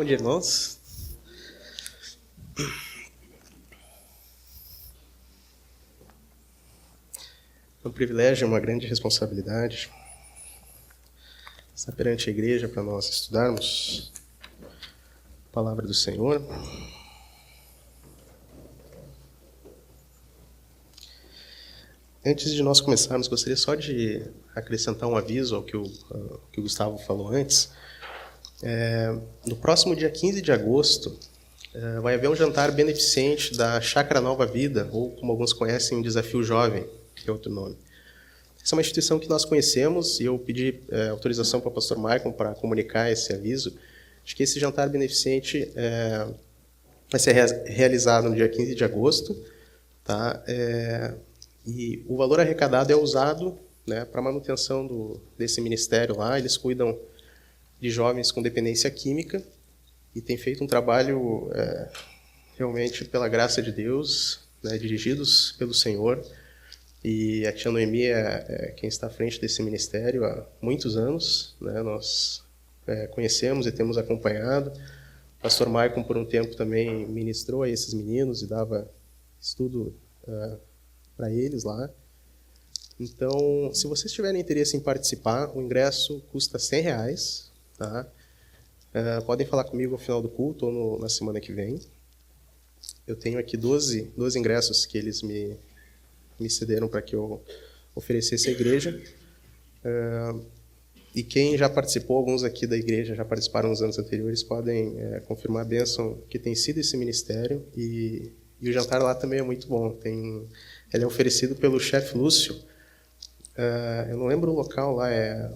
Bom dia, irmãos. É um privilégio, uma grande responsabilidade estar perante a igreja para nós estudarmos a palavra do Senhor. Antes de nós começarmos, gostaria só de acrescentar um aviso ao que o Gustavo falou antes. No próximo dia 15 de agosto, vai haver um jantar beneficente da Chácara Nova Vida, ou como alguns conhecem, Desafio Jovem, que é outro nome. Essa é uma instituição que nós conhecemos e eu pedi autorização para o pastor Michael para comunicar esse aviso de que esse jantar beneficente vai ser realizado no dia 15 de agosto, tá? E o valor arrecadado é usado, né, para a manutenção desse ministério lá. Eles cuidam de jovens com dependência química e têm feito um trabalho realmente pela graça de Deus, né, dirigidos pelo Senhor. E a tia Noemi é quem está à frente desse ministério há muitos anos, né? Nós conhecemos e temos acompanhado. O pastor Maicon, por um tempo, também ministrou a esses meninos e dava estudo para eles lá. Então, se vocês tiverem interesse em participar, o ingresso custa R$100, tá? Podem falar comigo ao final do culto ou na semana que vem. Eu tenho aqui 12 ingressos que eles me cederam para que eu oferecesse à igreja. E quem já participou, alguns aqui da igreja já participaram nos anos anteriores, podem confirmar a bênção que tem sido esse ministério. E o jantar lá também é muito bom. Ele é oferecido pelo chefe Lúcio. Eu não lembro o local lá, é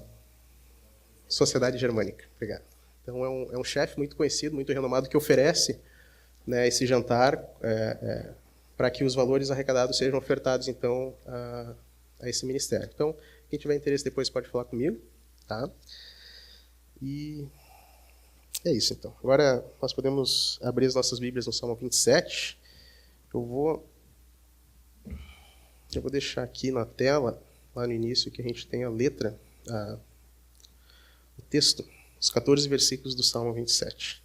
Sociedade Germânica. Obrigado. Então é um chefe muito conhecido, muito renomado, que oferece, né, esse jantar para que os valores arrecadados sejam ofertados, então, a esse ministério. Então, quem tiver interesse depois pode falar comigo, tá? E é isso, então. Agora nós podemos abrir as nossas Bíblias no Salmo 27. Eu vou deixar aqui na tela, lá no início, que a gente tem a letra, o texto, os 14 versículos do Salmo 27.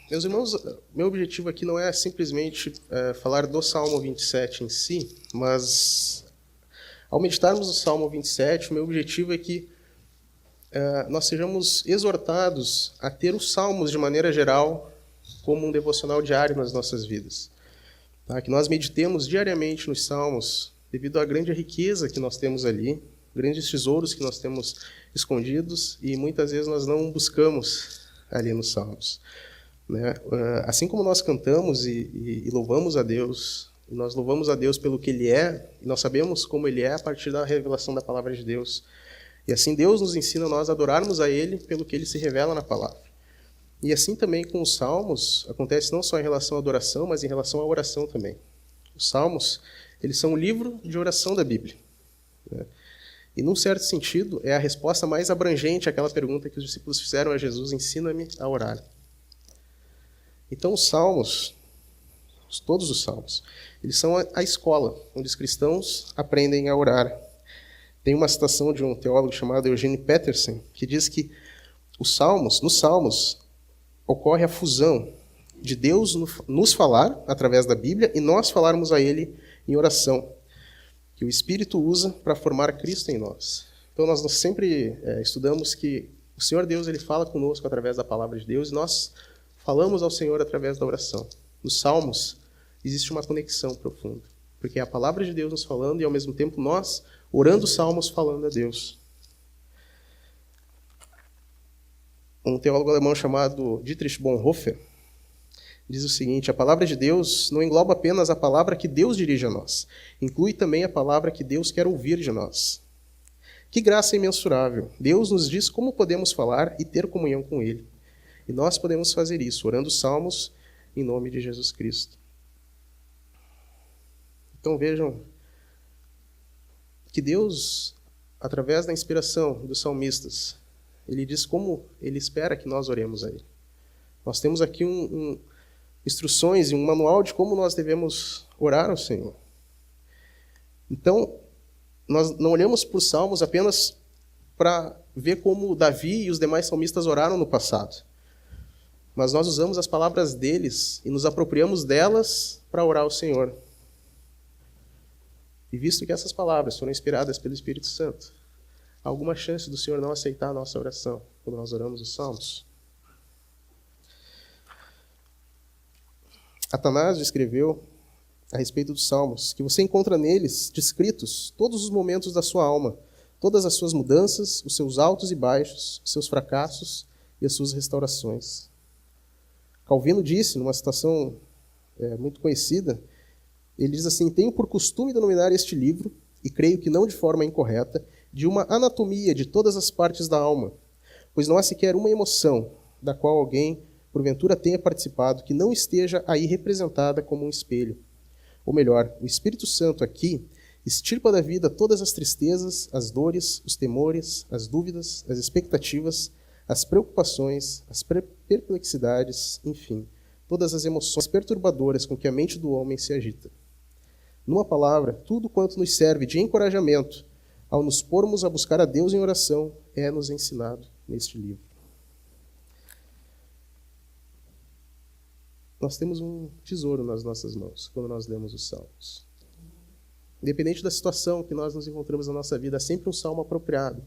Meus irmãos, meu objetivo aqui não é simplesmente falar do Salmo 27 em si, mas ao meditarmos no Salmo 27, o meu objetivo é que nós sejamos exortados a ter os Salmos, de maneira geral, como um devocional diário nas nossas vidas. Tá? Que nós meditemos diariamente nos Salmos, devido à grande riqueza que nós temos ali, grandes tesouros que nós temos escondidos, e muitas vezes nós não buscamos ali nos Salmos. Né? Assim como nós cantamos e louvamos a Deus, e nós louvamos a Deus pelo que Ele é, e nós sabemos como Ele é a partir da revelação da palavra de Deus. E assim Deus nos ensina a nós adorarmos a Ele pelo que Ele se revela na palavra. E assim também com os Salmos, acontece não só em relação à adoração, mas em relação à oração também. Os Salmos, eles são um livro de oração da Bíblia. Né? E, num certo sentido, é a resposta mais abrangente àquela pergunta que os discípulos fizeram a Jesus: ensina-me a orar. Então, os Salmos, todos os Salmos, eles são a escola onde os cristãos aprendem a orar. Tem uma citação de um teólogo chamado Eugene Peterson, que diz que nos Salmos, ocorre a fusão de Deus nos falar através da Bíblia e nós falarmos a Ele em oração, que o Espírito usa para formar Cristo em nós. Então, nós sempre estudamos que o Senhor Deus, Ele fala conosco através da palavra de Deus, e nós falamos ao Senhor através da oração. Nos Salmos, existe uma conexão profunda, porque é a palavra de Deus nos falando e, ao mesmo tempo, nós, orando os Salmos, falando a Deus. Um teólogo alemão chamado Dietrich Bonhoeffer diz o seguinte: a palavra de Deus não engloba apenas a palavra que Deus dirige a nós, inclui também a palavra que Deus quer ouvir de nós. Que graça imensurável! Deus nos diz como podemos falar e ter comunhão com Ele. E nós podemos fazer isso, orando os Salmos em nome de Jesus Cristo. Então vejam que Deus, através da inspiração dos salmistas, Ele diz como Ele espera que nós oremos a Ele. Nós temos aqui instruções e um manual de como nós devemos orar ao Senhor. Então, nós não olhamos para os Salmos apenas para vê como Davi e os demais salmistas oraram no passado. Mas nós usamos as palavras deles e nos apropriamos delas para orar ao Senhor. E visto que essas palavras foram inspiradas pelo Espírito Santo, há alguma chance do Senhor não aceitar a nossa oração quando nós oramos os salmos? Atanásio escreveu a respeito dos salmos que você encontra neles descritos todos os momentos da sua alma, todas as suas mudanças, os seus altos e baixos, os seus fracassos e as suas restaurações. Calvino disse, numa citação muito conhecida, ele diz assim: tenho por costume denominar este livro, e creio que não de forma incorreta, de uma anatomia de todas as partes da alma, pois não há sequer uma emoção da qual alguém, porventura, tenha participado que não esteja aí representada como um espelho. Ou melhor, o Espírito Santo aqui extirpa da vida todas as tristezas, as dores, os temores, as dúvidas, as expectativas, as preocupações, as perplexidades, enfim, todas as emoções perturbadoras com que a mente do homem se agita. Numa palavra, tudo quanto nos serve de encorajamento ao nos pormos a buscar a Deus em oração é nos ensinado neste livro. Nós temos um tesouro nas nossas mãos quando nós lemos os salmos. Independente da situação que nós nos encontramos na nossa vida, há sempre um salmo apropriado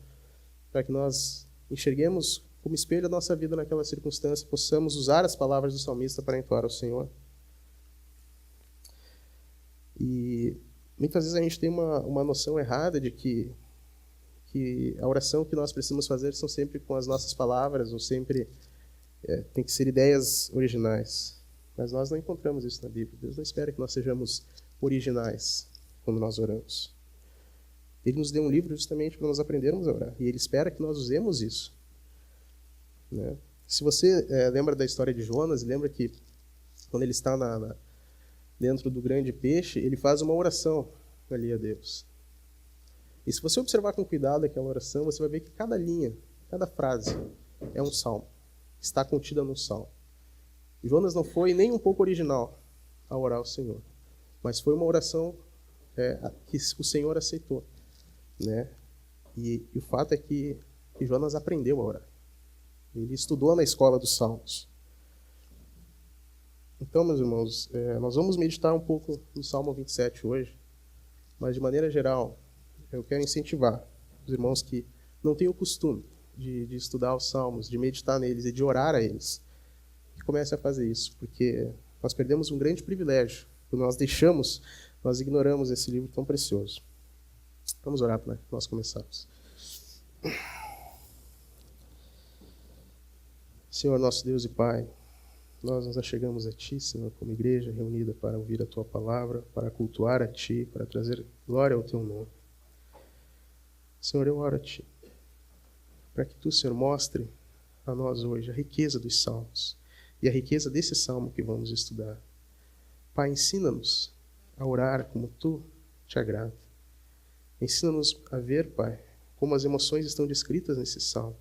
para que nós enxerguemos como espelho a nossa vida naquela circunstância, possamos usar as palavras do salmista para entoar ao Senhor. E muitas vezes a gente tem uma noção errada de que a oração que nós precisamos fazer são sempre com as nossas palavras, ou sempre tem que ser ideias originais. Mas nós não encontramos isso na Bíblia. Deus não espera que nós sejamos originais quando nós oramos. Ele nos deu um livro justamente para nós aprendermos a orar. E Ele espera que nós usemos isso. Né? Se você lembra da história de Jonas, lembra que quando ele está dentro do grande peixe, ele faz uma oração ali a Deus. E se você observar com cuidado aquela oração, você vai ver que cada linha, cada frase é um salmo. Está contida num salmo. Jonas não foi nem um pouco original ao orar ao Senhor, mas foi uma oração que o Senhor aceitou. Né? E o fato é que Jonas aprendeu a orar. Ele estudou na escola dos salmos. Então, meus irmãos, nós vamos meditar um pouco no Salmo 27 hoje, mas de maneira geral, eu quero incentivar os irmãos que não têm o costume de estudar os salmos, de meditar neles e de orar a eles, que comecem a fazer isso, porque nós perdemos um grande privilégio quando nós ignoramos esse livro tão precioso. Vamos orar para nós começarmos. Senhor, nosso Deus e Pai, nós nos achegamos a Ti, Senhor, como igreja reunida para ouvir a Tua palavra, para cultuar a Ti, para trazer glória ao Teu nome. Senhor, eu oro a Ti, para que Tu, Senhor, mostre a nós hoje a riqueza dos salmos e a riqueza desse salmo que vamos estudar. Pai, ensina-nos a orar como Tu te agrada. Ensina-nos a ver, Pai, como as emoções estão descritas nesse salmo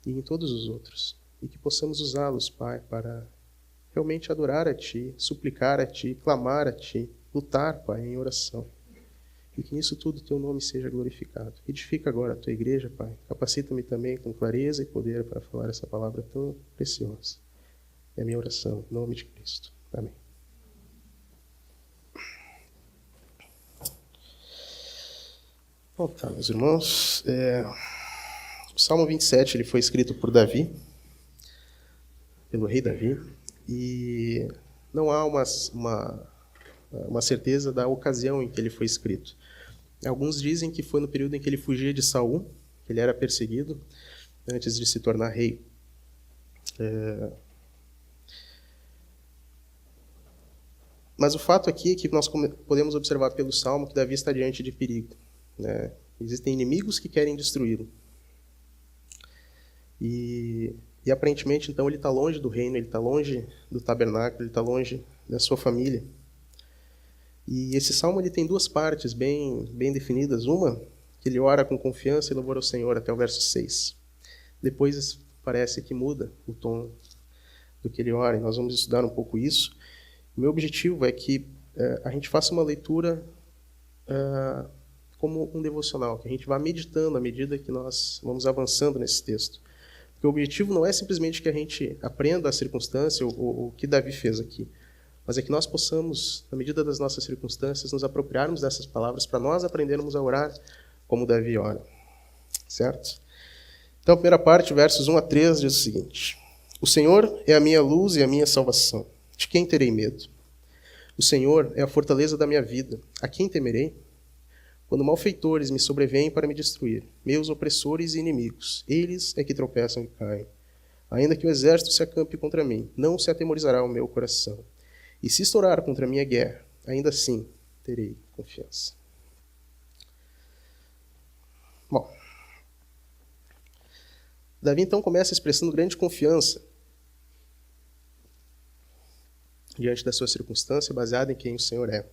e em todos os outros. E que possamos usá-los, Pai, para realmente adorar a Ti, suplicar a Ti, clamar a Ti, lutar, Pai, em oração. E que nisso tudo Teu nome seja glorificado. Edifica agora a Tua igreja, Pai. Capacita-me também com clareza e poder para falar essa palavra tão preciosa. É a minha oração, em nome de Cristo. Amém. Bom, tá, meus irmãos. O Salmo 27 ele foi escrito por Davi, pelo rei Davi, e não há uma certeza da ocasião em que ele foi escrito. Alguns dizem que foi no período em que ele fugia de Saul, que ele era perseguido, antes de se tornar rei. Mas o fato aqui é que nós podemos observar pelo Salmo que Davi está diante de perigo. Né? Existem inimigos que querem destruí-lo. E aparentemente, então, ele está longe do reino, ele está longe do tabernáculo, ele está longe da sua família. E esse salmo ele tem duas partes bem definidas. Uma, que ele ora com confiança e louvor ao Senhor, até o verso 6. Depois parece que muda o tom do que ele ora, e nós vamos estudar um pouco isso. O meu objetivo é que a gente faça uma leitura como um devocional, que a gente vá meditando à medida que nós vamos avançando nesse texto. Porque o objetivo não é simplesmente que a gente aprenda a circunstância ou o que Davi fez aqui, mas é que nós possamos, na medida das nossas circunstâncias, nos apropriarmos dessas palavras para nós aprendermos a orar como Davi ora. Certo? Então, a primeira parte, versos 1 a 3, diz o seguinte: O Senhor é a minha luz e a minha salvação. De quem terei medo? O Senhor é a fortaleza da minha vida. A quem temerei? Quando malfeitores me sobrevêm para me destruir, meus opressores e inimigos, eles é que tropeçam e caem. Ainda que o exército se acampe contra mim, não se atemorizará o meu coração. E se estourar contra a minha guerra, ainda assim terei confiança. Bom, Davi então começa expressando grande confiança diante da sua circunstância, baseada em quem o Senhor é.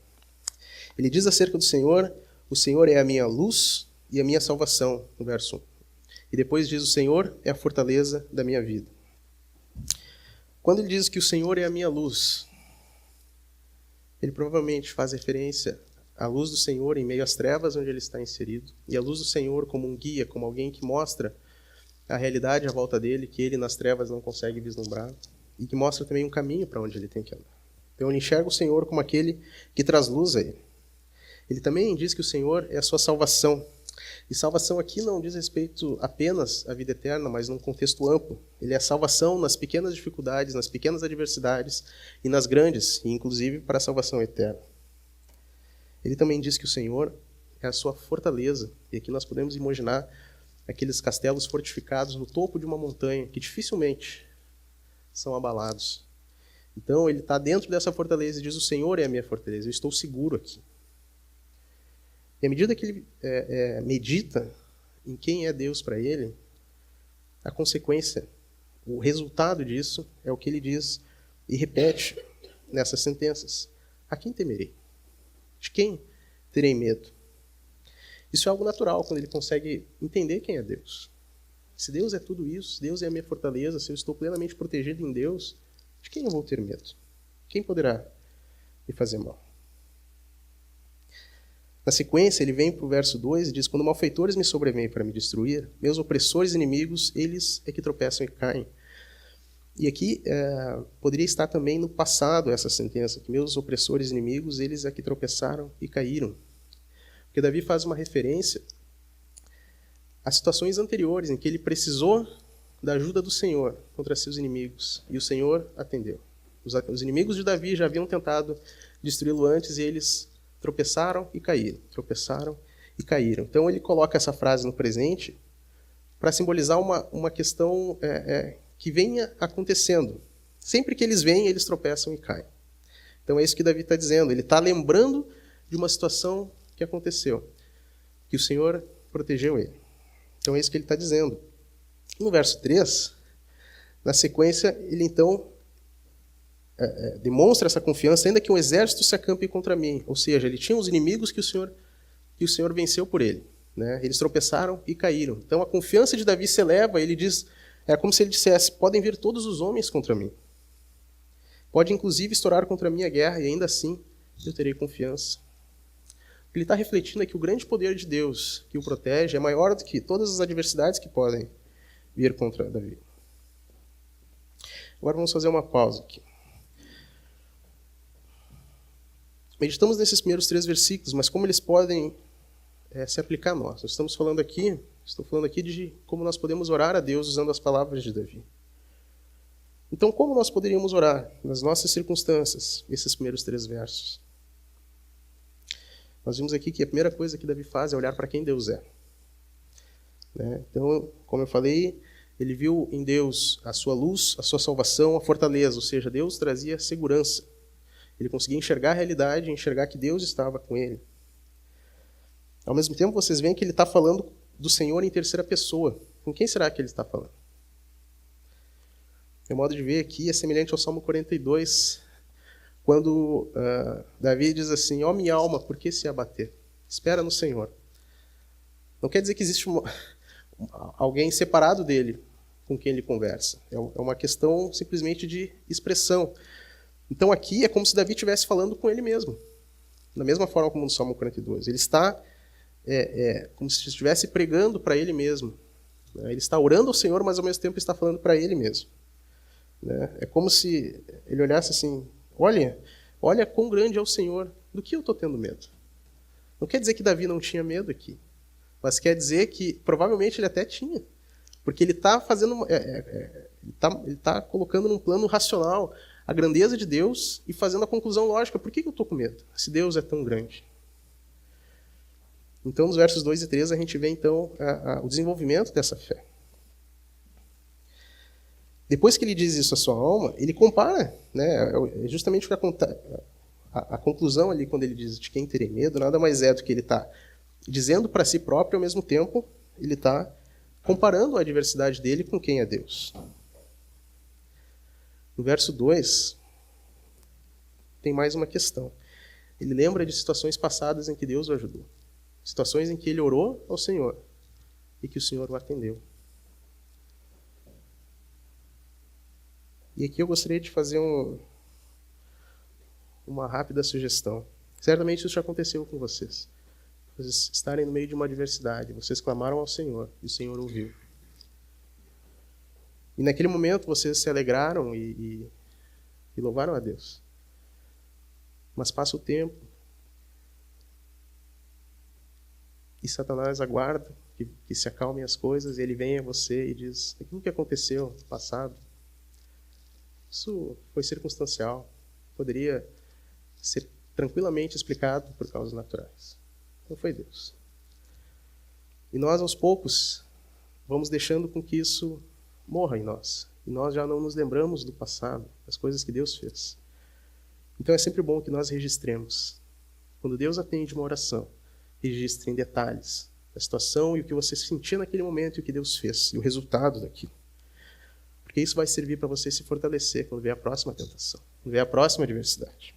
Ele diz acerca do Senhor: o Senhor é a minha luz e a minha salvação, no verso 1. E depois diz: o Senhor é a fortaleza da minha vida. Quando ele diz que o Senhor é a minha luz, ele provavelmente faz referência à luz do Senhor em meio às trevas onde ele está inserido, e a luz do Senhor como um guia, como alguém que mostra a realidade à volta dele, que ele nas trevas não consegue vislumbrar, e que mostra também um caminho para onde ele tem que andar. Então ele enxerga o Senhor como aquele que traz luz a ele. Ele também diz que o Senhor é a sua salvação. E salvação aqui não diz respeito apenas à vida eterna, mas num contexto amplo. Ele é a salvação nas pequenas dificuldades, nas pequenas adversidades e nas grandes, e inclusive para a salvação eterna. Ele também diz que o Senhor é a sua fortaleza. E aqui nós podemos imaginar aqueles castelos fortificados no topo de uma montanha que dificilmente são abalados. Então ele está dentro dessa fortaleza e diz: o Senhor é a minha fortaleza, eu estou seguro aqui. E à medida que ele medita em quem é Deus para ele, a consequência, o resultado disso é o que ele diz e repete nessas sentenças: a quem temerei? De quem terei medo? Isso é algo natural quando ele consegue entender quem é Deus. Se Deus é tudo isso, se Deus é a minha fortaleza, se eu estou plenamente protegido em Deus, de quem eu vou ter medo? Quem poderá me fazer mal? Na sequência, ele vem para o verso 2 e diz: quando malfeitores me sobrevêm para me destruir, meus opressores e inimigos, eles é que tropeçam e caem. E aqui poderia estar também no passado essa sentença, que meus opressores e inimigos, eles é que tropeçaram e caíram. Porque Davi faz uma referência a situações anteriores em que ele precisou da ajuda do Senhor contra seus inimigos, e o Senhor atendeu. Os inimigos de Davi já haviam tentado destruí-lo antes e eles tropeçaram e caíram, tropeçaram e caíram. Então ele coloca essa frase no presente para simbolizar uma questão que venha acontecendo. Sempre que eles vêm, eles tropeçam e caem. Então é isso que Davi está dizendo. Ele está lembrando de uma situação que aconteceu, que o Senhor protegeu ele. Então é isso que ele está dizendo. No verso 3, na sequência, ele então demonstra essa confiança, ainda que um exército se acampe contra mim. Ou seja, ele tinha os inimigos que o Senhor venceu por ele. Né? Eles tropeçaram e caíram. Então a confiança de Davi se eleva, ele diz, é como se ele dissesse: podem vir todos os homens contra mim. Pode inclusive estourar contra a minha guerra, e ainda assim eu terei confiança. O que ele está refletindo é que o grande poder de Deus que o protege é maior do que todas as adversidades que podem vir contra Davi. Agora vamos fazer uma pausa aqui. Meditamos nesses primeiros 3 versículos, mas como eles podem se aplicar a nós? Estou falando aqui de como nós podemos orar a Deus usando as palavras de Davi. Então, como nós poderíamos orar nas nossas circunstâncias, esses primeiros 3 versos? Nós vimos aqui que a primeira coisa que Davi faz é olhar para quem Deus é. Né? Então, como eu falei, ele viu em Deus a sua luz, a sua salvação, a fortaleza, ou seja, Deus trazia segurança. Ele conseguia enxergar a realidade, enxergar que Deus estava com ele. Ao mesmo tempo, vocês veem que ele está falando do Senhor em terceira pessoa. Com quem será que ele está falando? Meu modo de ver aqui é semelhante ao Salmo 42, quando Davi diz assim: ó minha alma, por que se abater? Espera no Senhor. Não quer dizer que existe alguém separado dele com quem ele conversa. É uma questão simplesmente de expressão. Então aqui é como se Davi estivesse falando com ele mesmo. Da mesma forma como no Salmo 42. Ele está como se estivesse pregando para ele mesmo. Né? Ele está orando ao Senhor, mas ao mesmo tempo está falando para ele mesmo. Né? É como se ele olhasse assim, olha quão grande é o Senhor, do que eu estou tendo medo? Não quer dizer que Davi não tinha medo aqui, mas quer dizer que provavelmente ele até tinha, porque ele está fazendo, ele tá colocando num plano racional a grandeza de Deus e fazendo a conclusão lógica, por que eu estou com medo, se Deus é tão grande? Então, nos versos 2 e 3, a gente vê então o desenvolvimento dessa fé. Depois que ele diz isso à sua alma, ele compara, né, justamente a conclusão ali, quando ele diz de quem terei medo, nada mais é do que ele está dizendo para si próprio, ao mesmo tempo, ele está comparando a adversidade dele com quem é Deus. No verso 2, tem mais uma questão. Ele lembra de situações passadas em que Deus o ajudou. Situações em que ele orou ao Senhor e que o Senhor o atendeu. E aqui eu gostaria de fazer uma rápida sugestão. Certamente isso já aconteceu com vocês. Vocês estarem no meio de uma adversidade, vocês clamaram ao Senhor e o Senhor ouviu. E naquele momento vocês se alegraram e louvaram a Deus. Mas passa o tempo e Satanás aguarda que se acalmem as coisas e ele vem a você e diz, aquilo que aconteceu no passado, isso foi circunstancial, poderia ser tranquilamente explicado por causas naturais. Não foi Deus. E nós, aos poucos, vamos deixando com que isso morra em nós. E nós já não nos lembramos do passado, das coisas que Deus fez. Então é sempre bom que nós registremos. Quando Deus atende uma oração, registre em detalhes a situação e o que você sentia naquele momento e o que Deus fez, e o resultado daquilo. Porque isso vai servir para você se fortalecer quando vier a próxima tentação, quando vier a próxima adversidade.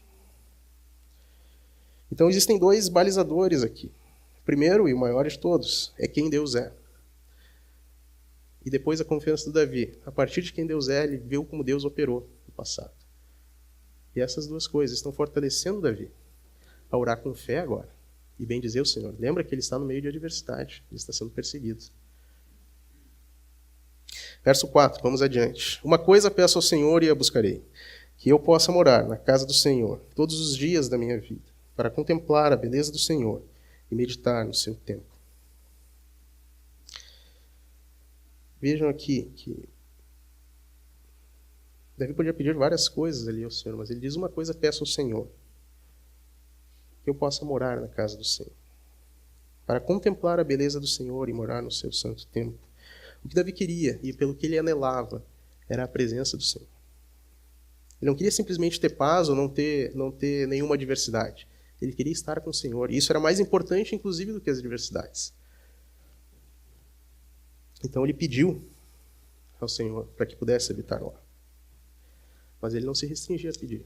Então existem dois balizadores aqui. O primeiro e o maior de todos é quem Deus é. E depois a confiança do Davi. A partir de quem Deus é, ele viu como Deus operou no passado. E essas duas coisas estão fortalecendo Davi a orar com fé agora e bendizer o Senhor. Lembra que ele está no meio de adversidade, ele está sendo perseguido. Verso 4, vamos adiante. Uma coisa peço ao Senhor e a buscarei, que eu possa morar na casa do Senhor todos os dias da minha vida, para contemplar a beleza do Senhor e meditar no seu templo. Vejam aqui que Davi podia pedir várias coisas ali ao Senhor, mas ele diz uma coisa peço ao Senhor, que eu possa morar na casa do Senhor, para contemplar a beleza do Senhor e morar no seu santo templo. O que Davi queria, e pelo que ele anelava, era a presença do Senhor. Ele não queria simplesmente ter paz ou não ter nenhuma adversidade. Ele queria estar com o Senhor. E isso era mais importante, inclusive, do que as adversidades. Então ele pediu ao Senhor para que pudesse habitar lá. Mas ele não se restringia a pedir.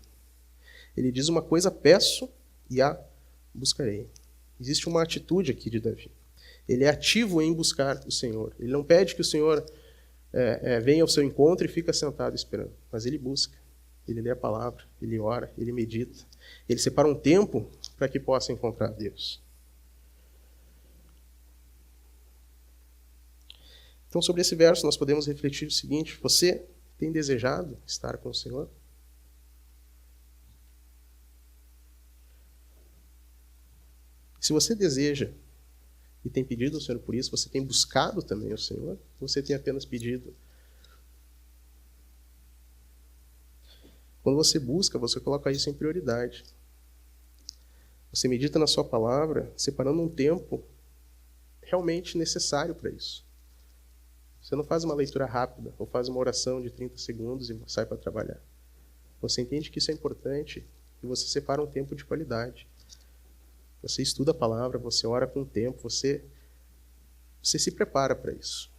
Ele diz uma coisa, peço e a buscarei. Existe uma atitude aqui de Davi. Ele é ativo em buscar o Senhor. Ele não pede que o Senhor venha ao seu encontro e fica sentado esperando. Mas ele busca. Ele lê a palavra, ele ora, ele medita. Ele separa um tempo para que possa encontrar Deus. Então, sobre esse verso, nós podemos refletir o seguinte: você tem desejado estar com o Senhor? Se você deseja e tem pedido ao Senhor por isso, você tem buscado também o Senhor, ou você tem apenas pedido? Quando você busca, você coloca isso em prioridade. Você medita na sua palavra, separando um tempo realmente necessário para isso. Você não faz uma leitura rápida, ou faz uma oração de 30 segundos e sai para trabalhar. Você entende que isso é importante e você separa um tempo de qualidade. Você estuda a palavra, você ora com o tempo, você se prepara para isso.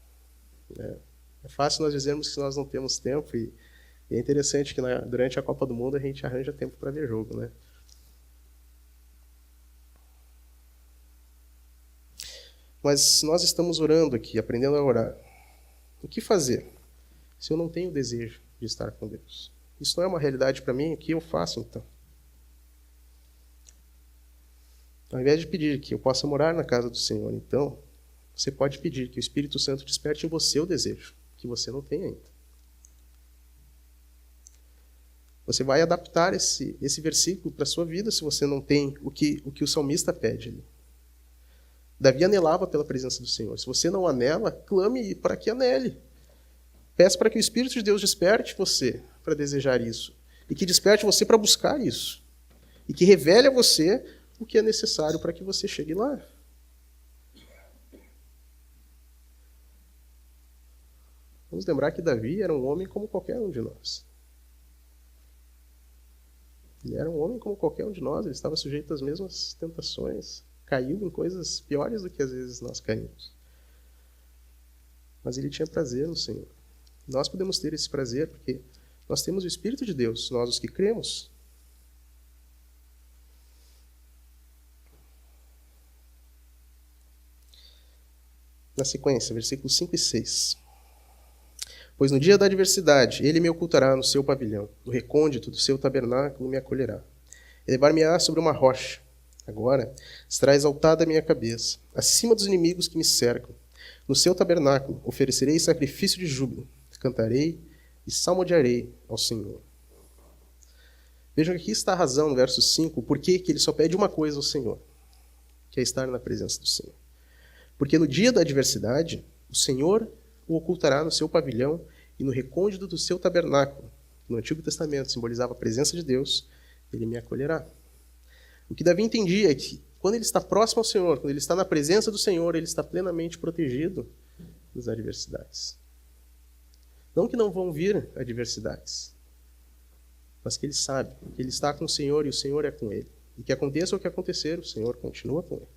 É fácil nós dizermos que nós não temos tempo e é interessante que durante a Copa do Mundo a gente arranja tempo para ver jogo, né? Mas nós estamos orando aqui, aprendendo a orar. O que fazer se eu não tenho desejo de estar com Deus? Isso não é uma realidade para mim, o que eu faço então? Ao invés de pedir que eu possa morar na casa do Senhor, então, você pode pedir que o Espírito Santo desperte em você o desejo, que você não tem ainda. Você vai adaptar esse versículo para a sua vida se você não tem o que o salmista pede ali. Davi anelava pela presença do Senhor. Se você não anela, clame para que anele. Peça para que o Espírito de Deus desperte você para desejar isso. E que desperte você para buscar isso. E que revele a você o que é necessário para que você chegue lá. Vamos lembrar que Davi era um homem como qualquer um de nós. Ele era um homem como qualquer um de nós. Ele estava sujeito às mesmas tentações. Caiu em coisas piores do que às vezes nós caímos. Mas ele tinha prazer no Senhor. Nós podemos ter esse prazer porque nós temos o Espírito de Deus, nós os que cremos. Na sequência, versículos 5 e 6. Pois no dia da adversidade, ele me ocultará no seu pavilhão, no recôndito do seu tabernáculo me acolherá. Elevar-me-á sobre uma rocha. Agora estará exaltada a minha cabeça, acima dos inimigos que me cercam. No seu tabernáculo oferecerei sacrifício de júbilo, cantarei e salmodiarei ao Senhor. Vejam que aqui está a razão, no verso 5, por que ele só pede uma coisa ao Senhor, que é estar na presença do Senhor. Porque no dia da adversidade, o Senhor o ocultará no seu pavilhão e no recôndito do seu tabernáculo. No Antigo Testamento simbolizava a presença de Deus, ele me acolherá. O que Davi entendia é que quando ele está próximo ao Senhor, quando ele está na presença do Senhor, ele está plenamente protegido das adversidades. Não que não vão vir adversidades, mas que ele sabe que ele está com o Senhor e o Senhor é com ele. E que aconteça o que acontecer, o Senhor continua com ele.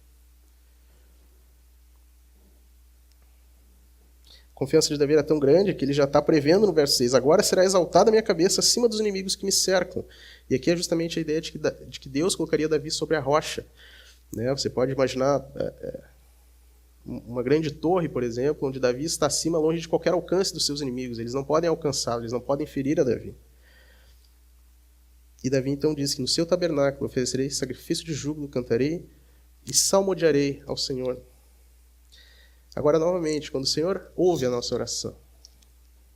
A confiança de Davi era tão grande que ele já está prevendo no verso 6, agora será exaltada a minha cabeça acima dos inimigos que me cercam. E aqui é justamente a ideia de que Deus colocaria Davi sobre a rocha. Né? Você pode imaginar uma grande torre, por exemplo, onde Davi está acima, longe de qualquer alcance dos seus inimigos. Eles não podem alcançá-lo, eles não podem ferir a Davi. E Davi então diz que no seu tabernáculo oferecerei sacrifício de júbilo, cantarei e salmodiarei ao Senhor. Agora, novamente, quando o Senhor ouve a nossa oração,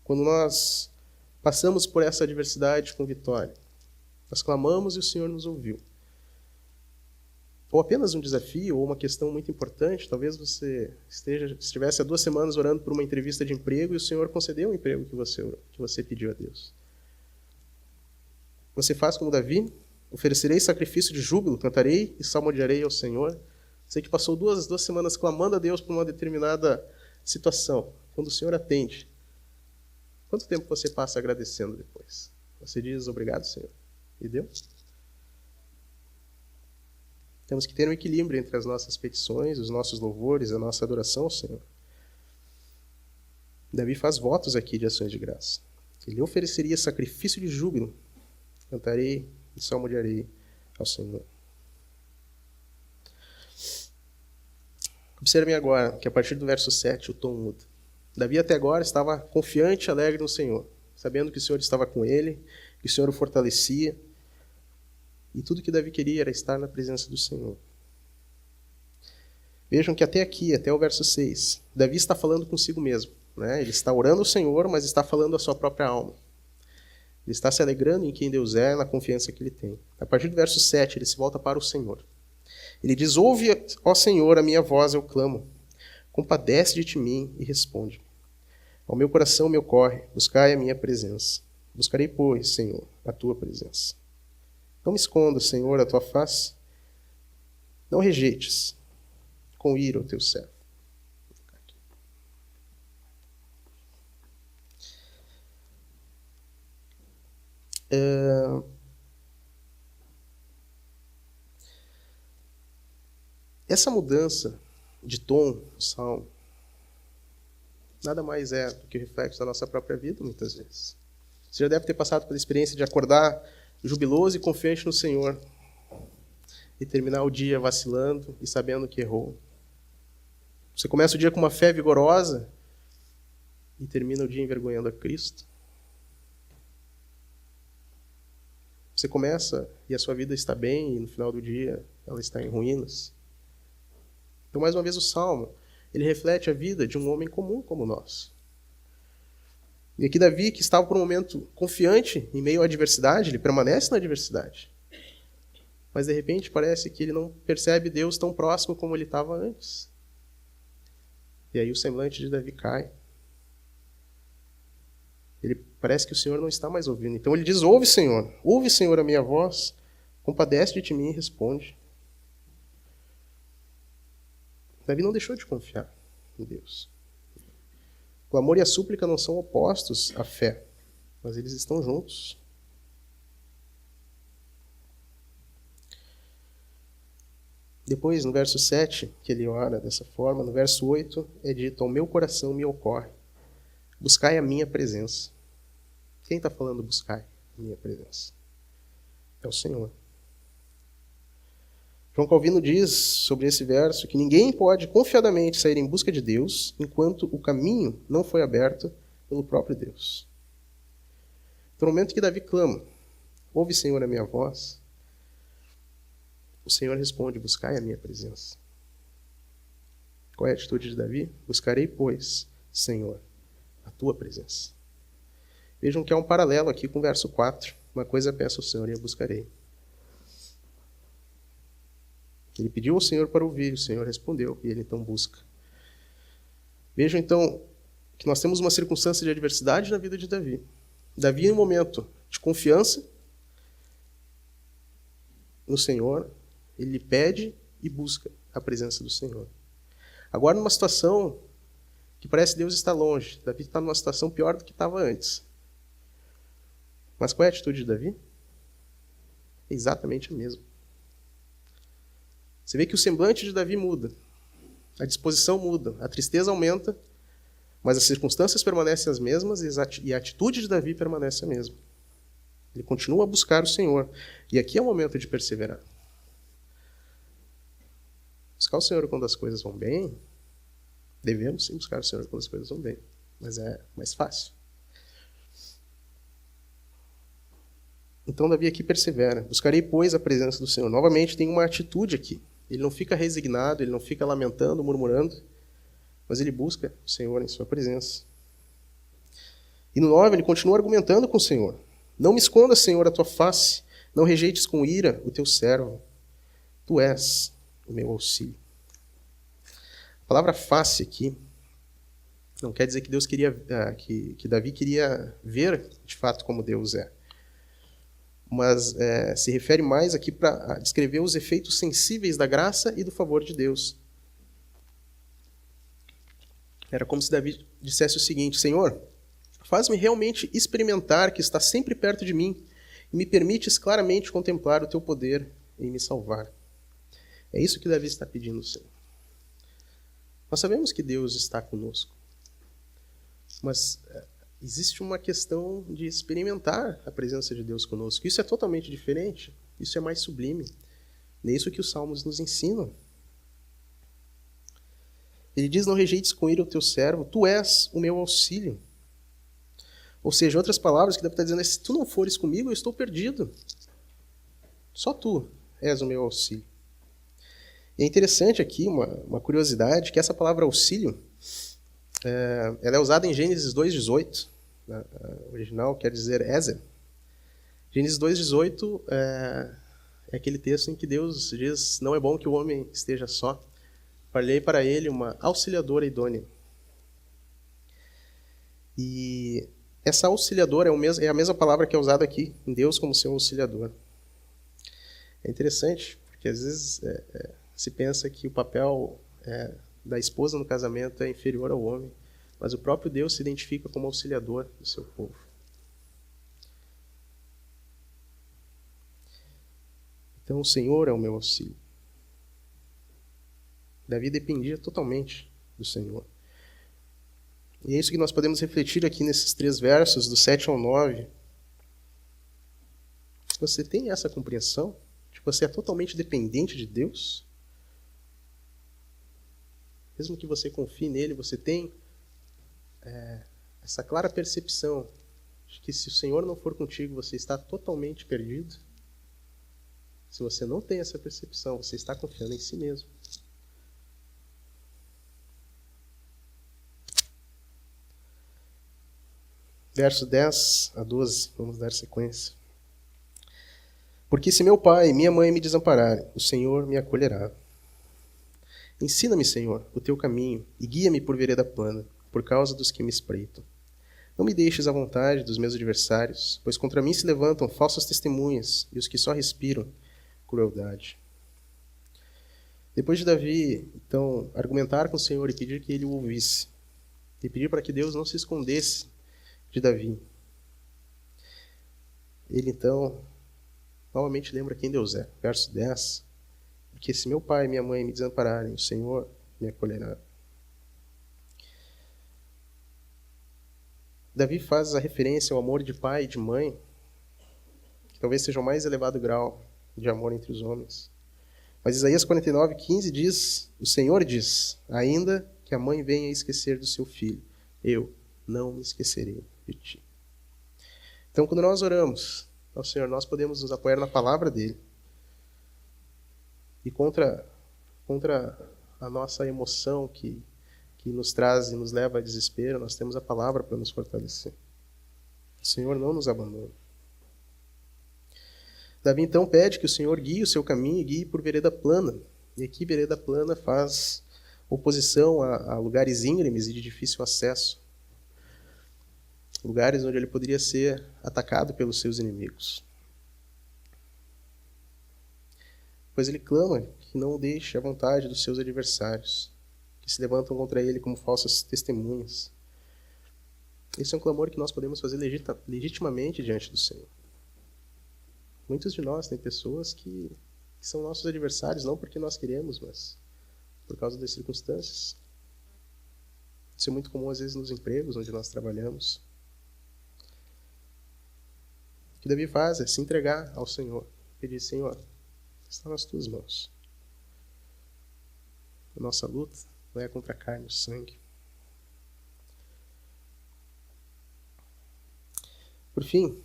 quando nós passamos por essa adversidade com vitória, nós clamamos e o Senhor nos ouviu. Ou apenas um desafio, ou uma questão muito importante, talvez você estivesse há 2 semanas orando por uma entrevista de emprego e o Senhor concedeu o emprego que você pediu a Deus. Você faz como Davi, oferecerei sacrifício de júbilo, cantarei e salmodiarei ao Senhor. Você que passou 2 semanas clamando a Deus por uma determinada situação, quando o Senhor atende, quanto tempo você passa agradecendo depois? Você diz obrigado, Senhor, e deu? Temos que ter um equilíbrio entre as nossas petições, os nossos louvores, a nossa adoração ao Senhor. Davi faz votos aqui de ações de graça. Ele ofereceria sacrifício de júbilo, cantarei e salmodiarei ao Senhor. Observem agora que a partir do verso 7 o tom muda. Davi até agora estava confiante e alegre no Senhor, sabendo que o Senhor estava com ele, que o Senhor o fortalecia. E tudo que Davi queria era estar na presença do Senhor. Vejam que até aqui, até o verso 6, Davi está falando consigo mesmo. Né? Ele está orando ao Senhor, mas está falando à sua própria alma. Ele está se alegrando em quem Deus é, na confiança que ele tem. A partir do verso 7, ele se volta para o Senhor. Ele diz, ouve, ó Senhor, a minha voz eu clamo. Compadece de mim e responde. Ao meu coração me ocorre, buscai a minha presença. Buscarei, pois, Senhor, a tua presença. Não me esconda, Senhor, a tua face. Não rejeites com ira o teu servo. Essa mudança de tom do salmo nada mais é do que o reflexo da nossa própria vida, muitas vezes. Você já deve ter passado pela experiência de acordar jubiloso e confiante no Senhor e terminar o dia vacilando e sabendo que errou. Você começa o dia com uma fé vigorosa e termina o dia envergonhando a Cristo. Você começa e a sua vida está bem e no final do dia ela está em ruínas. Então, mais uma vez, o Salmo, ele reflete a vida de um homem comum como nós. E aqui Davi, que estava por um momento confiante em meio à adversidade, ele permanece na adversidade. Mas, de repente, parece que ele não percebe Deus tão próximo como ele estava antes. E aí o semblante de Davi cai. Ele parece que o Senhor não está mais ouvindo. Então ele diz, ouve, Senhor, a minha voz, compadece-te de mim e responde. Davi não deixou de confiar em Deus. O clamor e a súplica não são opostos à fé, mas eles estão juntos. Depois, no verso 7, que ele ora dessa forma, no verso 8, é dito, ao meu coração me ocorre, buscai a minha presença. Quem está falando buscai a minha presença? É o Senhor. João Calvino diz sobre esse verso que ninguém pode confiadamente sair em busca de Deus enquanto o caminho não foi aberto pelo próprio Deus. Então, no momento que Davi clama, ouve, Senhor, a minha voz, o Senhor responde, buscai a minha presença. Qual é a atitude de Davi? Buscarei, pois, Senhor, a tua presença. Vejam que há um paralelo aqui com o verso 4. Uma coisa peço ao Senhor e a buscarei. Ele pediu ao Senhor para ouvir, o Senhor respondeu, e ele então busca. Vejam então que nós temos uma circunstância de adversidade na vida de Davi. Davi, em um momento de confiança no Senhor, ele pede e busca a presença do Senhor. Agora, numa situação que parece que Deus está longe, Davi está numa situação pior do que estava antes. Mas qual é a atitude de Davi? É exatamente a mesma. Você vê que o semblante de Davi muda, a disposição muda, a tristeza aumenta, mas as circunstâncias permanecem as mesmas e a atitude de Davi permanece a mesma. Ele continua a buscar o Senhor. E aqui é o momento de perseverar. Buscar o Senhor quando as coisas vão bem, devemos sim buscar o Senhor quando as coisas vão bem, mas é mais fácil. Então Davi aqui persevera. Buscarei, pois, a presença do Senhor. Novamente tem uma atitude aqui. Ele não fica resignado, ele não fica lamentando, murmurando, mas ele busca o Senhor em sua presença. E no 9 ele continua argumentando com o Senhor. Não me escondas, Senhor, a tua face, não rejeites com ira o teu servo. Tu és o meu auxílio. A palavra face aqui não quer dizer que Deus queria, que Davi queria ver de fato como Deus é. Mas se refere mais aqui para descrever os efeitos sensíveis da graça e do favor de Deus. Era como se Davi dissesse o seguinte, Senhor, faz-me realmente experimentar que está sempre perto de mim e me permites claramente contemplar o teu poder em me salvar. É isso que Davi está pedindo, Senhor. Nós sabemos que Deus está conosco, mas existe uma questão de experimentar a presença de Deus conosco. Isso é totalmente diferente. Isso é mais sublime. É isso que os Salmos nos ensinam. Ele diz, não rejeites com ira o teu servo, tu és o meu auxílio. Ou seja, em outras palavras, que Davi está dizendo é, se tu não fores comigo, eu estou perdido. Só tu és o meu auxílio. E é interessante aqui, uma curiosidade, que essa palavra auxílio, ela é usada em Gênesis 2,18, né? Original quer dizer Ezer. Gênesis 2,18 é aquele texto em que Deus diz, não é bom que o homem esteja só, farei para ele uma auxiliadora idônea. E essa auxiliadora é a mesma palavra que é usada aqui em Deus como seu auxiliador. É interessante, porque às vezes se pensa que o papel da esposa no casamento é inferior ao homem, mas o próprio Deus se identifica como auxiliador do seu povo. Então o Senhor é o meu auxílio. Davi dependia totalmente do Senhor. E é isso que nós podemos refletir aqui nesses 3 versos, do 7 ao 9. Você tem essa compreensão de que você é totalmente dependente de Deus? Mesmo que você confie nele, você tem essa clara percepção de que se o Senhor não for contigo, você está totalmente perdido? Se você não tem essa percepção, você está confiando em si mesmo. Verso 10 a 12, vamos dar sequência. Porque se meu pai e minha mãe me desampararem, o Senhor me acolherá. Ensina-me, Senhor, o teu caminho e guia-me por vereda plana, por causa dos que me espreitam. Não me deixes à vontade dos meus adversários, pois contra mim se levantam falsas testemunhas e os que só respiram crueldade. Depois de Davi, então, argumentar com o Senhor e pedir que ele o ouvisse, e pedir para que Deus não se escondesse de Davi, ele então novamente lembra quem Deus é. Verso 10. Porque se meu pai e minha mãe me desampararem, o Senhor me acolherá. Davi faz a referência ao amor de pai e de mãe, que talvez seja o mais elevado grau de amor entre os homens. Mas Isaías 49:15 diz, o Senhor diz, ainda que a mãe venha a esquecer do seu filho, eu não me esquecerei de ti. Então, quando nós oramos ao Senhor, nós podemos nos apoiar na palavra dele. E contra a nossa emoção que nos traz e nos leva a desespero, nós temos a palavra para nos fortalecer. O Senhor não nos abandona. Davi então pede que o Senhor guie o seu caminho e guie por vereda plana. E aqui vereda plana faz oposição a lugares íngremes e de difícil acesso. Lugares onde ele poderia ser atacado pelos seus inimigos. Pois ele clama que não o deixe à vontade dos seus adversários, que se levantam contra ele como falsas testemunhas. Esse é um clamor que nós podemos fazer legitimamente diante do Senhor. Muitos de nós têm pessoas que são nossos adversários, não porque nós queremos, mas por causa das circunstâncias. Isso é muito comum, às vezes, nos empregos onde nós trabalhamos. O que Davi faz é se entregar ao Senhor. Pedir, Senhor, está nas tuas mãos. A nossa luta não é contra a carne e o sangue. Por fim,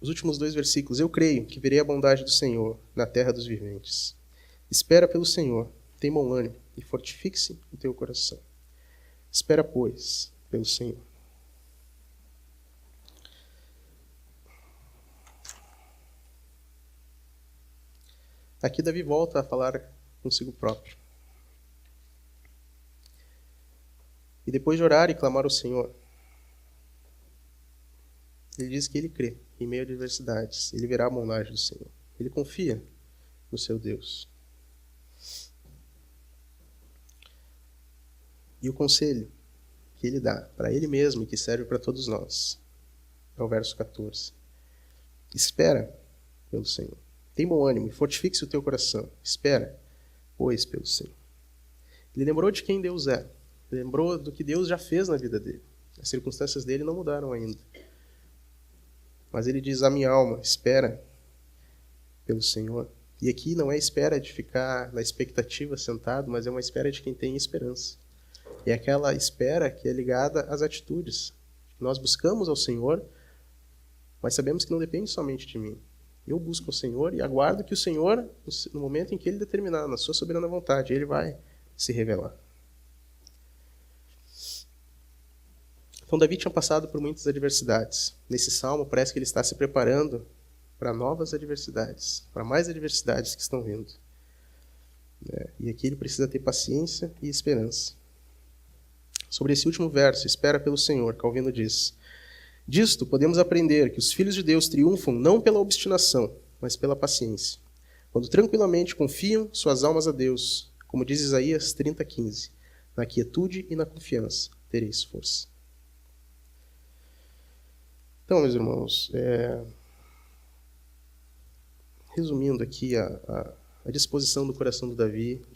os últimos 2 versículos. Eu creio que verei a bondade do Senhor na terra dos viventes. Espera pelo Senhor, tem bom ânimo e fortifique-se o teu coração. Espera, pois, pelo Senhor. Aqui Davi volta a falar consigo próprio. E depois de orar e clamar ao Senhor, ele diz que ele crê em meio a adversidades. Ele verá a bondade do Senhor. Ele confia no seu Deus. E o conselho que ele dá para ele mesmo e que serve para todos nós é o verso 14. Espera pelo Senhor. Tem bom ânimo e fortifique-se o teu coração. Espera, pois, pelo Senhor. Ele lembrou de quem Deus é. Ele lembrou do que Deus já fez na vida dele. As circunstâncias dele não mudaram ainda. Mas ele diz, a minha alma, espera pelo Senhor. E aqui não é espera de ficar na expectativa sentado, mas é uma espera de quem tem esperança. É aquela espera que é ligada às atitudes. Nós buscamos ao Senhor, mas sabemos que não depende somente de mim. Eu busco o Senhor e aguardo que o Senhor, no momento em que Ele determinar, na sua soberana vontade, Ele vai se revelar. Então, Davi tinha passado por muitas adversidades. Nesse salmo, parece que ele está se preparando para novas adversidades, para mais adversidades que estão vindo. E aqui ele precisa ter paciência e esperança. Sobre esse último verso, espera pelo Senhor, Calvino diz, disto podemos aprender que os filhos de Deus triunfam não pela obstinação, mas pela paciência. Quando tranquilamente confiam suas almas a Deus, como diz Isaías 30:15, na quietude e na confiança tereis força. Então, meus irmãos, resumindo aqui a disposição do coração de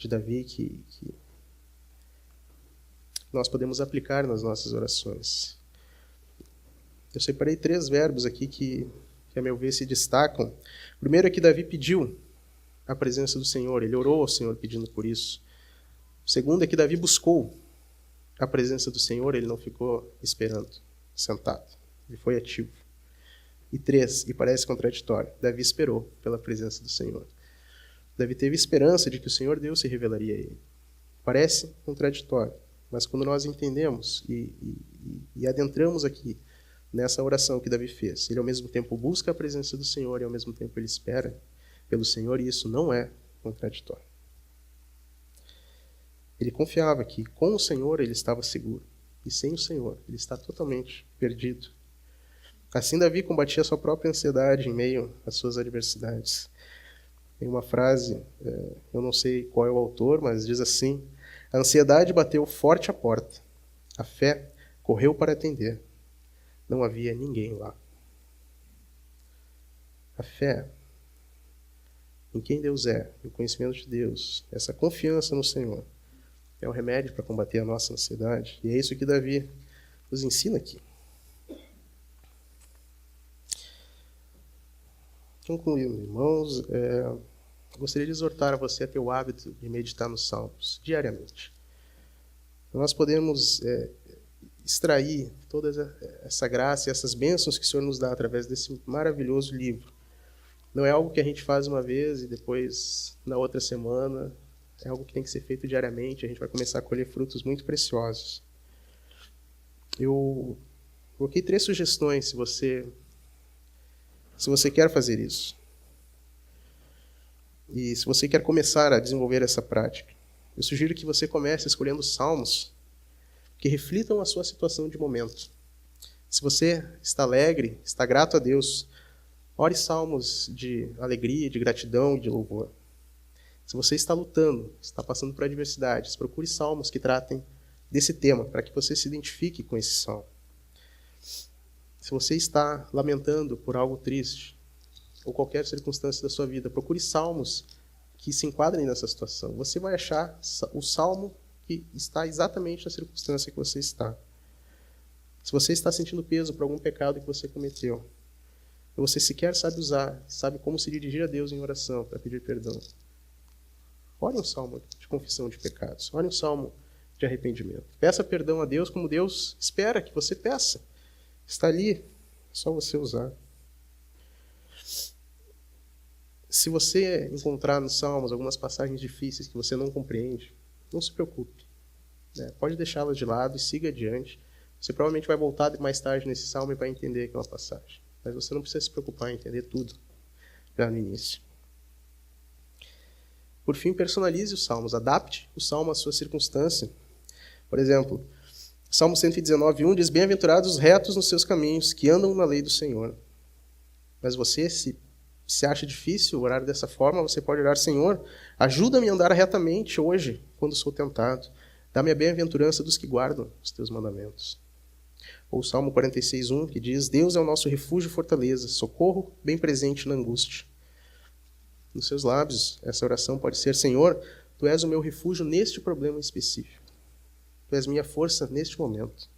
Davi que nós podemos aplicar nas nossas orações. Eu separei 3 verbos aqui que a meu ver se destacam. O primeiro é que Davi pediu a presença do Senhor, ele orou ao Senhor pedindo por isso. O segundo é que Davi buscou a presença do Senhor, ele não ficou esperando, sentado. Ele foi ativo. E 3, e parece contraditório, Davi esperou pela presença do Senhor. Davi teve esperança de que o Senhor Deus se revelaria a ele. Parece contraditório, mas quando nós entendemos e adentramos aqui nessa oração que Davi fez, ele ao mesmo tempo busca a presença do Senhor e ao mesmo tempo ele espera pelo Senhor, e isso não é contraditório. Ele confiava que com o Senhor ele estava seguro, e sem o Senhor ele está totalmente perdido. Assim Davi combatia a sua própria ansiedade em meio às suas adversidades. Tem uma frase, eu não sei qual é o autor, mas diz assim: a ansiedade bateu forte à porta, a fé correu para atender, não havia ninguém lá. A fé em quem Deus é, o conhecimento de Deus, essa confiança no Senhor, é o remédio para combater a nossa ansiedade. E é isso que Davi nos ensina aqui. Concluindo, irmãos, gostaria de exortar a você a ter o hábito de meditar nos Salmos diariamente. Nós podemos extrair toda essa graça e essas bênçãos que o Senhor nos dá através desse maravilhoso livro. Não é algo que a gente faz uma vez e depois, na outra semana, é algo que tem que ser feito diariamente. A gente vai começar a colher frutos muito preciosos. Eu coloquei 3 sugestões se você quer fazer isso. E se você quer começar a desenvolver essa prática, eu sugiro que você comece escolhendo salmos que reflitam a sua situação de momento. Se você está alegre, está grato a Deus, ore salmos de alegria, de gratidão, de louvor. Se você está lutando, está passando por adversidades, procure salmos que tratem desse tema, para que você se identifique com esse salmo. Se você está lamentando por algo triste, ou qualquer circunstância da sua vida, procure salmos que se enquadrem nessa situação. Você vai achar o salmo que está exatamente na circunstância que você está. Se você está sentindo peso por algum pecado que você cometeu, ou você sequer sabe como se dirigir a Deus em oração para pedir perdão, ore um salmo de confissão de pecados, ore um salmo de arrependimento. Peça perdão a Deus como Deus espera que você peça. Está ali, é só você usar. Se você encontrar nos Salmos algumas passagens difíceis que você não compreende, não se preocupe. Pode deixá-las de lado e siga adiante. Você provavelmente vai voltar mais tarde nesse Salmo e vai entender aquela passagem. Mas você não precisa se preocupar em entender tudo já no início. Por fim, personalize os Salmos. Adapte o Salmo à sua circunstância. Por exemplo, Salmo 119:1 diz: bem-aventurados os retos nos seus caminhos, que andam na lei do Senhor. Mas você, se acha difícil orar dessa forma, você pode orar: Senhor, ajuda-me a andar retamente hoje, quando sou tentado. Dá-me a bem-aventurança dos que guardam os teus mandamentos. Ou o Salmo 46:1, que diz: Deus é o nosso refúgio e fortaleza, socorro bem presente na angústia. Nos seus lábios, essa oração pode ser: Senhor, Tu és o meu refúgio neste problema específico. Tu és minha força neste momento.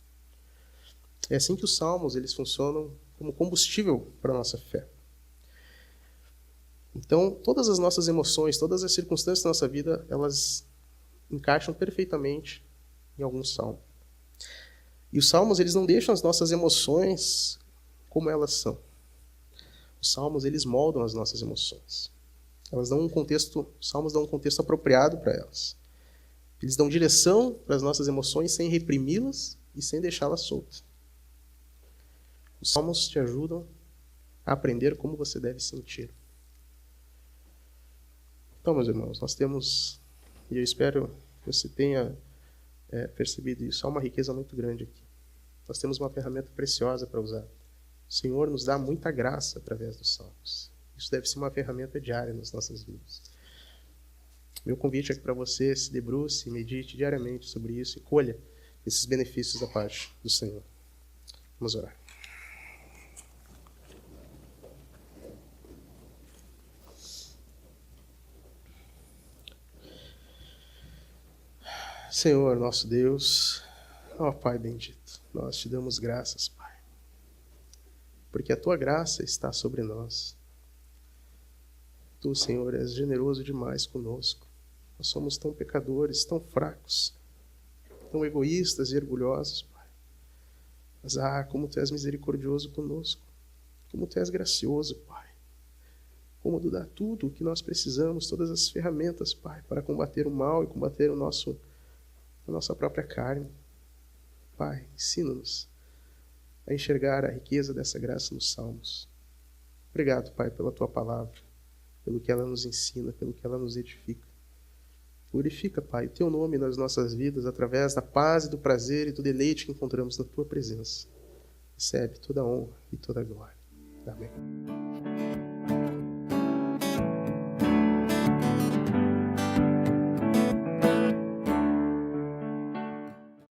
É assim que os salmos eles funcionam como combustível para a nossa fé. Então, todas as nossas emoções, todas as circunstâncias da nossa vida, elas encaixam perfeitamente em algum salmo. E os salmos, eles não deixam as nossas emoções como elas são. Os salmos, eles moldam as nossas emoções. Os salmos dão um contexto apropriado para elas. Eles dão direção para as nossas emoções sem reprimi-las e sem deixá-las soltas. Os salmos te ajudam a aprender como você deve sentir. Então, meus irmãos, nós temos, e eu espero que você tenha percebido isso, há uma riqueza muito grande aqui. Nós temos uma ferramenta preciosa para usar. O Senhor nos dá muita graça através dos salmos. Isso deve ser uma ferramenta diária nas nossas vidas. Meu convite é que para você se debruce e medite diariamente sobre isso e colha esses benefícios da parte do Senhor. Vamos orar. Senhor, nosso Deus, ó Pai bendito, nós te damos graças, Pai, porque a Tua graça está sobre nós. Tu, Senhor, és generoso demais conosco. Nós somos tão pecadores, tão fracos, tão egoístas e orgulhosos, Pai. Mas, como Tu és misericordioso conosco. Como Tu és gracioso, Pai. Como Tu dá tudo o que nós precisamos, todas as ferramentas, Pai, para combater o mal e combater a nossa própria carne. Pai, ensina-nos a enxergar a riqueza dessa graça nos Salmos. Obrigado, Pai, pela Tua palavra, pelo que ela nos ensina, pelo que ela nos edifica. Glorifica, Pai, o Teu nome nas nossas vidas através da paz e do prazer e do deleite que encontramos na Tua presença. Recebe toda a honra e toda a glória. Amém.